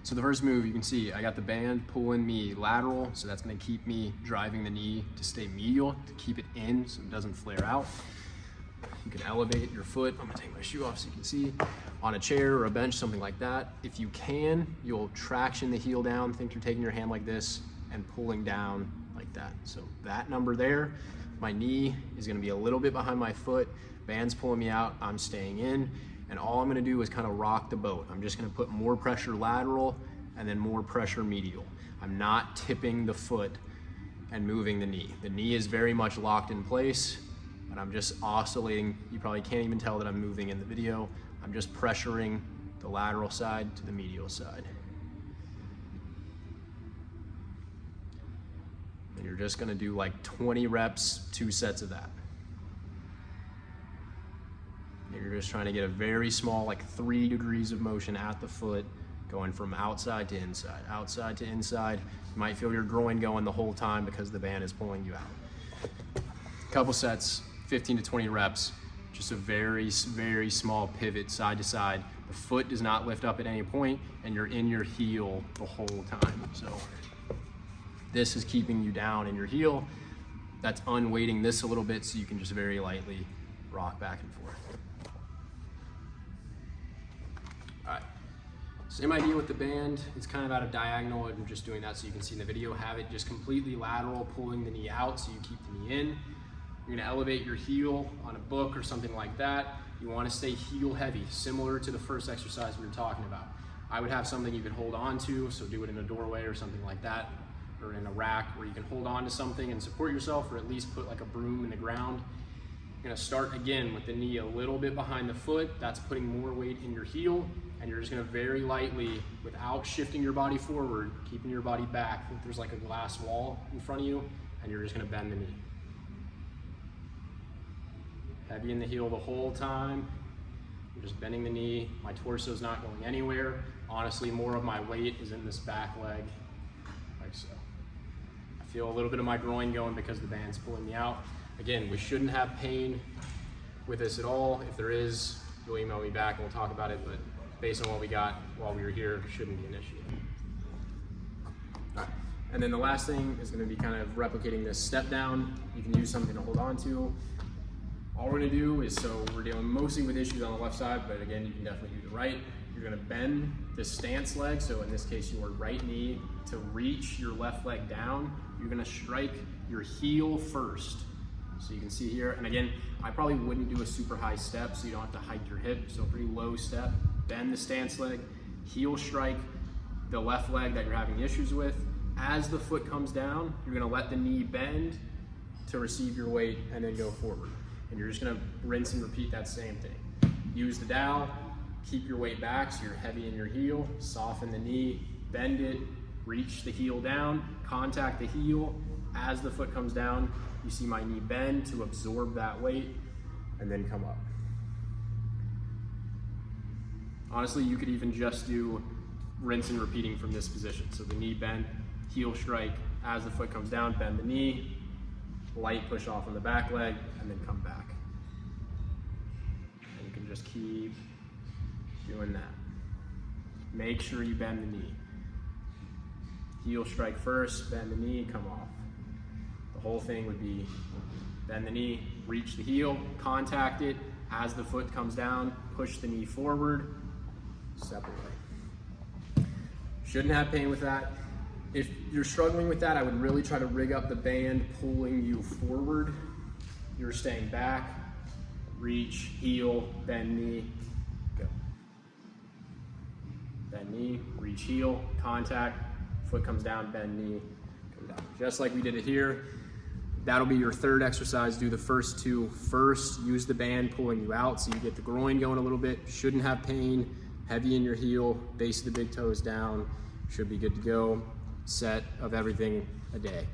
So the first move, you can see I got the band pulling me lateral, so that's gonna keep me driving the knee to stay medial, to keep it in so it doesn't flare out. You can elevate your foot. I'm gonna take my shoe off so you can see. On a chair or a bench, something like that. If you can, you'll traction the heel down. Think you're taking your hand like this and pulling down like that. So that number there, my knee is gonna be a little bit behind my foot. Band's pulling me out, I'm staying in. And all I'm gonna do is kind of rock the boat. I'm just gonna put more pressure lateral and then more pressure medial. I'm not tipping the foot and moving the knee. The knee is very much locked in place, and I'm just oscillating. You probably can't even tell that I'm moving in the video. I'm just pressuring the lateral side to the medial side. And you're just gonna do like 20 reps, 2 sets of that. You're just trying to get a very small, like 3 degrees of motion at the foot, going from outside to inside, outside to inside. You might feel your groin going the whole time because the band is pulling you out. Couple sets, 15 to 20 reps, just a very, very small pivot side to side. The foot does not lift up at any point, and you're in your heel the whole time. So this is keeping you down in your heel. That's unweighting this a little bit so you can just very lightly rock back and forth. All right, same idea with the band. It's kind of at a diagonal. I'm just doing that so you can see in the video. Have it just completely lateral, pulling the knee out so you keep the knee in. You're gonna elevate your heel on a book or something like that. You wanna stay heel heavy, similar to the first exercise we were talking about. I would have something you could hold on to, so do it in a doorway or something like that, or in a rack where you can hold on to something and support yourself, or at least put like a broom in the ground. You're gonna start again with the knee a little bit behind the foot. That's putting more weight in your heel, and you're just gonna very lightly, without shifting your body forward, keeping your body back. Think there's like a glass wall in front of you, and you're just gonna bend the knee. Heavy in the heel the whole time. I'm just bending the knee. My torso's not going anywhere. Honestly, more of my weight is in this back leg, like so. I feel a little bit of my groin going because the band's pulling me out. Again, we shouldn't have pain with this at all. If there is, you'll email me back and we'll talk about it, but based on what we got while we were here, it shouldn't be an issue. All right. And then the last thing is gonna be kind of replicating this step down. You can use something to hold on to. All we're gonna do is, so we're dealing mostly with issues on the left side, but again, you can definitely do the right. You're gonna bend the stance leg, so in this case, your right knee, to reach your left leg down. You're gonna strike your heel first. So you can see here, and again, I probably wouldn't do a super high step, so you don't have to hike your hip, so a pretty low step. Bend the stance leg, heel strike the left leg that you're having issues with. As the foot comes down, you're gonna let the knee bend to receive your weight and then go forward. And you're just gonna rinse and repeat that same thing. Use the dowel, keep your weight back so you're heavy in your heel, soften the knee, bend it, reach the heel down, contact the heel. As the foot comes down, you see my knee bend to absorb that weight and then come up. Honestly, you could even just do rinse and repeating from this position. So the knee bend, heel strike, as the foot comes down, bend the knee, light push off on the back leg, and then come back. And you can just keep doing that. Make sure you bend the knee. Heel strike first, bend the knee, come off. The whole thing would be bend the knee, reach the heel, contact it. As the foot comes down, push the knee forward, separate. Shouldn't have pain with that. If you're struggling with that, I would really try to rig up the band pulling you forward. You're staying back, reach, heel, bend knee, go. Bend knee, reach heel, contact, foot comes down, bend knee, come down. Just like we did it here. That'll be your third exercise. Do the first 2 first. Use the band pulling you out so you get the groin going a little bit. Shouldn't have pain. Heavy in your heel, base of the big toes down. Should be good to go. Set of everything a day.